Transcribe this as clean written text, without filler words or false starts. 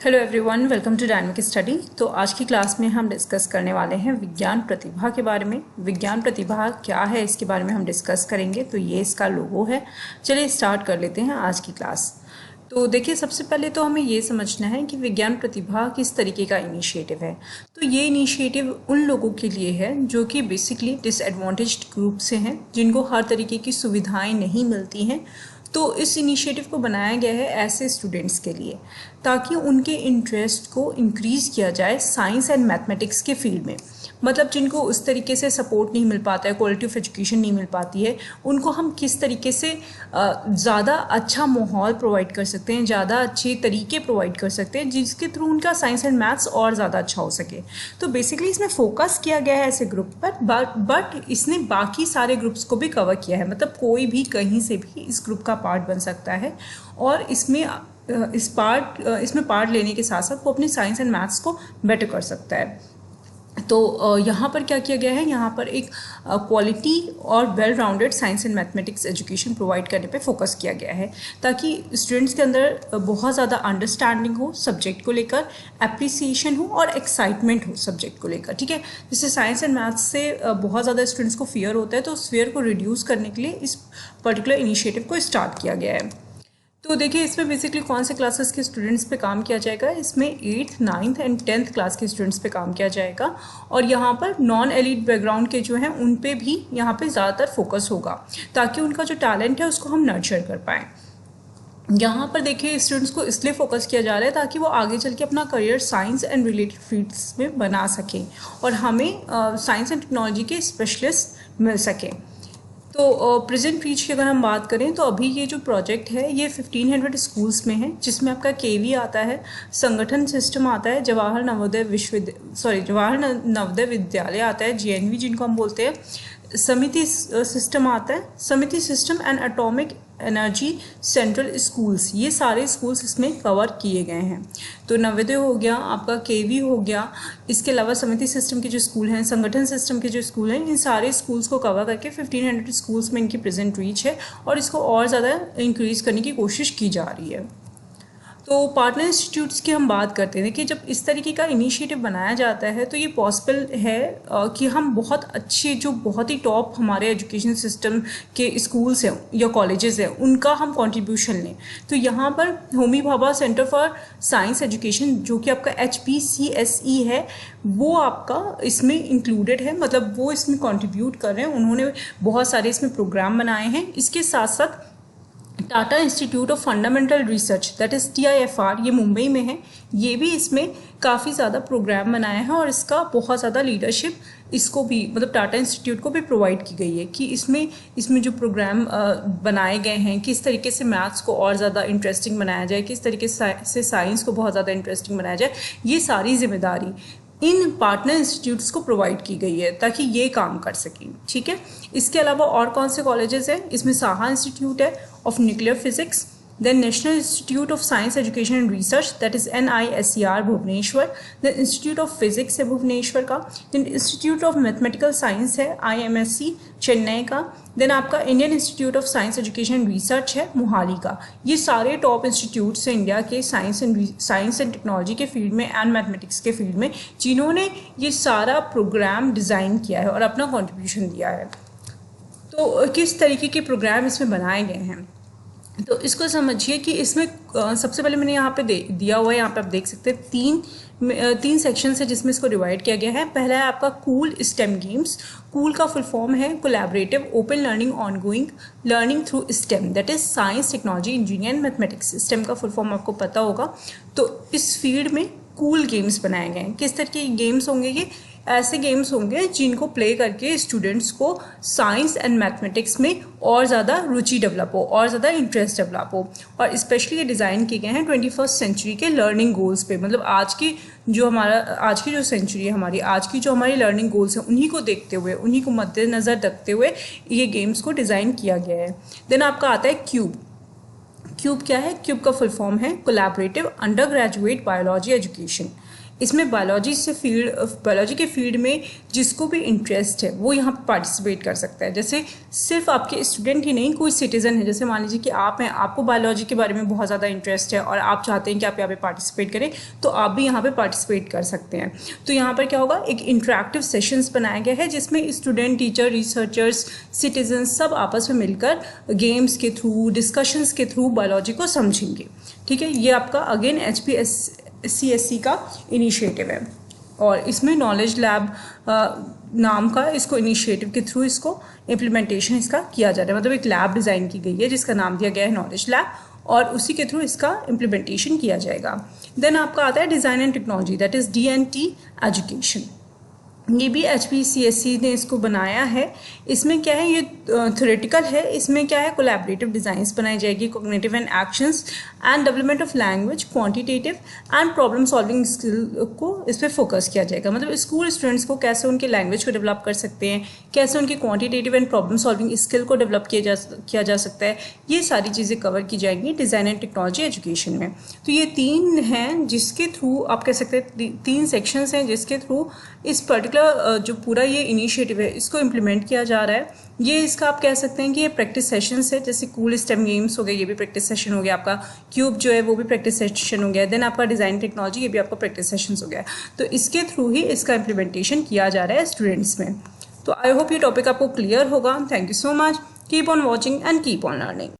Hello everyone, welcome to dynamic study. तो आज की क्लास में हम डिस्कस करने वाले हैं विज्ञान प्रतिभा के बारे में। विज्ञान प्रतिभा क्या है इसके बारे में हम डिस्कस करेंगे। तो ये इसका लोगो है। चलिए स्टार्ट कर लेते हैं आज की क्लास। तो देखिए, सबसे पहले तो हमें ये समझना है कि विज्ञान प्रतिभा किस तरीके का इनिशिएटिव है। तो ये इनिशिएटिव उन लोगों के लिए है जो कि बेसिकली डिसएडवांटेज्ड ग्रुप से हैं, जिनको हर तरीके की सुविधाएं नहीं मिलती हैं। तो इस इनिशिएटिव को बनाया गया है ऐसे स्टूडेंट्स के लिए, ताकि उनके इंटरेस्ट को इंक्रीज़ किया जाए साइंस एंड मैथमेटिक्स के फील्ड में। मतलब जिनको उस तरीके से सपोर्ट नहीं मिल पाता है, क्वालिटी ऑफ एजुकेशन नहीं मिल पाती है, उनको हम किस तरीके से ज़्यादा अच्छा माहौल प्रोवाइड कर सकते हैं, ज़्यादा अच्छे तरीके प्रोवाइड कर सकते हैं, जिसके थ्रू उनका साइंस एंड मैथ्स और ज़्यादा अच्छा हो सके। तो बेसिकली इसमें फोकस किया गया है ऐसे ग्रुप पर, बट इसने बाकी सारे ग्रुप्स को भी कवर किया है। मतलब कोई भी कहीं से भी इस ग्रुप का पार्ट बन सकता है और इसमें पार्ट लेने के साथ साथ वो अपनी साइंस एंड मैथ्स को बेटर कर सकता है। तो यहाँ पर क्या किया गया है, यहाँ पर एक क्वालिटी और well rounded science and mathematics education provide करने पे फोकस किया गया है, ताकि स्टूडेंट्स के अंदर बहुत ज़्यादा अंडरस्टैंडिंग हो सब्जेक्ट को लेकर, एप्रिसिएशन हो और एक्साइटमेंट हो सब्जेक्ट को लेकर। ठीक है, जैसे साइंस एंड मैथ्स से बहुत ज़्यादा स्टूडेंट्स को फियर होता है, तो उस फियर को रिड्यूस करने के लिए इस पर्टिकुलर इनिशिएटिव को स्टार्ट किया गया है। तो देखिए, इसमें बेसिकली कौन से क्लासेस के स्टूडेंट्स पे काम किया जाएगा। इसमें 8th, 9th and 10th class के स्टूडेंट्स पे काम किया जाएगा, और यहाँ पर नॉन एलिट बैकग्राउंड के जो हैं उन पे भी यहाँ पे ज़्यादातर फोकस होगा, ताकि उनका जो टैलेंट है उसको हम नर्चर कर पाएँ। यहाँ पर देखिए, स्टूडेंट्स को इसलिए फोकस किया जा रहा है ताकि वो आगे चल के अपना career science and related fields में बना सकें और हमें साइंस एंड टेक्नोलॉजी के स्पेशलिस्ट मिल सकें। तो प्रेजेंट रीच की अगर हम बात करें, तो अभी ये जो प्रोजेक्ट है ये 1500 स्कूल्स में है, जिसमें आपका केवी आता है, संगठन सिस्टम आता है, जवाहर नवोदय विद्यालय आता है, जेएनवी जिनको हम बोलते हैं, समिति सिस्टम आता है, समिति system and atomic energy central schools. ये सारे स्कूल्स इसमें कवर किए गए हैं। तो नवोदय हो गया, आपका केवी हो गया, इसके अलावा समिति सिस्टम के जो स्कूल हैं, संगठन सिस्टम के जो स्कूल हैं, इन सारे स्कूल्स को कवर करके 1500 स्कूल्स में इनकी प्रेजेंट रीच है, और इसको और ज़्यादा इंक्रीज़ करने की कोशिश की जा रही है। तो पार्टनर इंस्टीट्यूट्स की हम बात करते हैं कि जब इस तरीके का इनिशिएटिव बनाया जाता है तो ये पॉसिबल है कि हम बहुत अच्छे, जो बहुत ही टॉप हमारे एजुकेशन सिस्टम के स्कूल्स हैं या कॉलेजेस हैं, उनका हम कंट्रीब्यूशन लें। तो यहाँ पर Homi Bhabha centre for science education, जो कि आपका HPCSE है, वो आपका इसमें इंक्लूडेड है। मतलब वो इसमें कंट्रीब्यूट कर रहे हैं, उन्होंने बहुत सारे इसमें प्रोग्राम बनाए हैं। इसके साथ साथ Tata institute of fundamental research, that is TIFR, ये मुंबई में है, ये भी इसमें काफ़ी ज़्यादा प्रोग्राम बनाया है, और इसका बहुत ज़्यादा लीडरशिप इसको भी, मतलब टाटा इंस्टीट्यूट को भी प्रोवाइड की गई है कि इसमें जो प्रोग्राम बनाए गए हैं, किस तरीके से मैथ्स को और ज़्यादा इंटरेस्टिंग बनाया जाए, किस तरीके से साइंस को बहुत ज़्यादा इंटरेस्टिंग बनाया जाए, ये सारी जिम्मेदारी इन पार्टनर इंस्टीट्यूट्स को प्रोवाइड की गई है ताकि ये काम कर सकें। ठीक है, इसके अलावा और कौन से कॉलेजेस हैं, इसमें साहा इंस्टीट्यूट है of nuclear physics, then national institute of science education and research, that is NISER Bhubaneswar, then institute of physics है भुवनेश्वर का, then institute of mathematical science है IMSC चेन्नई का, देन आपका Indian institute of science education and research है मोहाली का। ये सारे top institutes हैं इंडिया के साइंस एंड टेक्नोलॉजी के फील्ड में एंड मैथमेटिक्स के फील्ड में, जिन्होंने ये सारा प्रोग्राम डिज़ाइन किया है और अपना कॉन्ट्रीब्यूशन दिया है। तो किस तरीके के प्रोग्राम इसमें बनाए गए हैं, तो इसको समझिए कि इसमें सबसे पहले मैंने यहाँ पे दिया हुआ है, यहाँ पे आप देख सकते हैं तीन सेक्शन है जिसमें इसको डिवाइड किया गया है। पहला है आपका कूल स्टेम गेम्स। कूल का फुल फॉर्म है collaborative open learning ongoing learning through stem, that is science, technology, engineering and mathematics. Stem का फुल फॉर्म आपको पता होगा। तो इस फील्ड में कूल गेम्स बनाए गए हैं। किस तरह के गेम्स होंगे? ये ऐसे गेम्स होंगे जिनको प्ले करके स्टूडेंट्स को साइंस एंड मैथमेटिक्स में और ज़्यादा रुचि डेवलप हो और ज़्यादा इंटरेस्ट डेवलप हो, और स्पेशली ये डिज़ाइन किए गए हैं 21st सेंचुरी के लर्निंग गोल्स पे। मतलब आज की जो सेंचुरी है हमारी, आज की जो हमारी लर्निंग गोल्स हैं, उन्हीं को देखते हुए, उन्हीं को मद्देनज़र रखते हुए ये गेम्स को डिज़ाइन किया गया है। देन आपका आता है क्यूब। क्यूब क्या है? क्यूब का फुल फॉर्म है collaborative under graduate biology education. इसमें बायोलॉजी के फील्ड में जिसको भी इंटरेस्ट है वो यहाँ पर पार्टिसिपेट कर सकता है। जैसे सिर्फ आपके स्टूडेंट ही नहीं, कोई सिटीजन है, जैसे मान लीजिए कि आप हैं, आपको बायोलॉजी के बारे में बहुत ज़्यादा इंटरेस्ट है और आप चाहते हैं कि आप यहाँ पे पार्टिसिपेट करें, तो आप भी यहाँ पे पार्टिसिपेट कर सकते हैं। तो यहाँ पर क्या होगा, एक इंटरेक्टिव सेशंस बनाया गया है जिसमें स्टूडेंट, टीचर, रिसर्चर्स, सिटीजन सब आपस में मिलकर गेम्स के थ्रू, डिस्कशंस के थ्रू बायोलॉजी को समझेंगे। ठीक है, ये आपका अगेन HPSC का इनिशिएटिव है और इसमें नॉलेज लैब नाम का इसको इनिशिएटिव के थ्रू इसको इम्प्लीमेंटेशन इसका किया जा रहा है। मतलब एक लैब डिज़ाइन की गई है जिसका नाम दिया गया है नॉलेज लैब और उसी के थ्रू इसका इम्प्लीमेंटेशन किया जाएगा। देन आपका आता है design and technology, that is DNT education. ये भी HPCSC ने इसको बनाया है। इसमें क्या है, ये थ्योरेटिकल है। इसमें क्या है, कोलैबोरेटिव डिज़ाइंस बनाई जाएगी, cognitive and actions and development of language, quantitative and problem solving skill को इस पर फोकस किया जाएगा। मतलब स्कूल स्टूडेंट्स को कैसे उनके लैंग्वेज को डेवलप कर सकते हैं, कैसे उनकी quantitative and problem solving skill को डेवलप किया जा सकता है, ये सारी चीज़ें कवर की जाएंगी डिज़ाइन एंड टेक्नोलॉजी एजुकेशन में। तो ये 3 हैं जिसके थ्रू आप कह सकते हैं, 3 सेक्शंस हैं जिसके थ्रू इस पर्टिकुलर जो पूरा ये इनिशिएटिव है इसको इम्प्लीमेंट किया जा रहा है। ये इसका आप कह सकते हैं कि ये प्रैक्टिस सेशंस है, जैसे कूल स्टेम गेम्स हो गए, ये भी प्रैक्टिस सेशन हो गया। आपका क्यूब जो है वो भी प्रैक्टिस सेशन हो गया। देन आपका डिज़ाइन टेक्नोलॉजी, ये भी आपका प्रैक्टिस सेशंस हो गया। तो इसके थ्रू ही इसका इम्प्लीमेंटेशन किया जा रहा है स्टूडेंट्स में। तो आई होप ये टॉपिक आपको क्लियर होगा। Thank you so much. Keep on watching and keep on learning.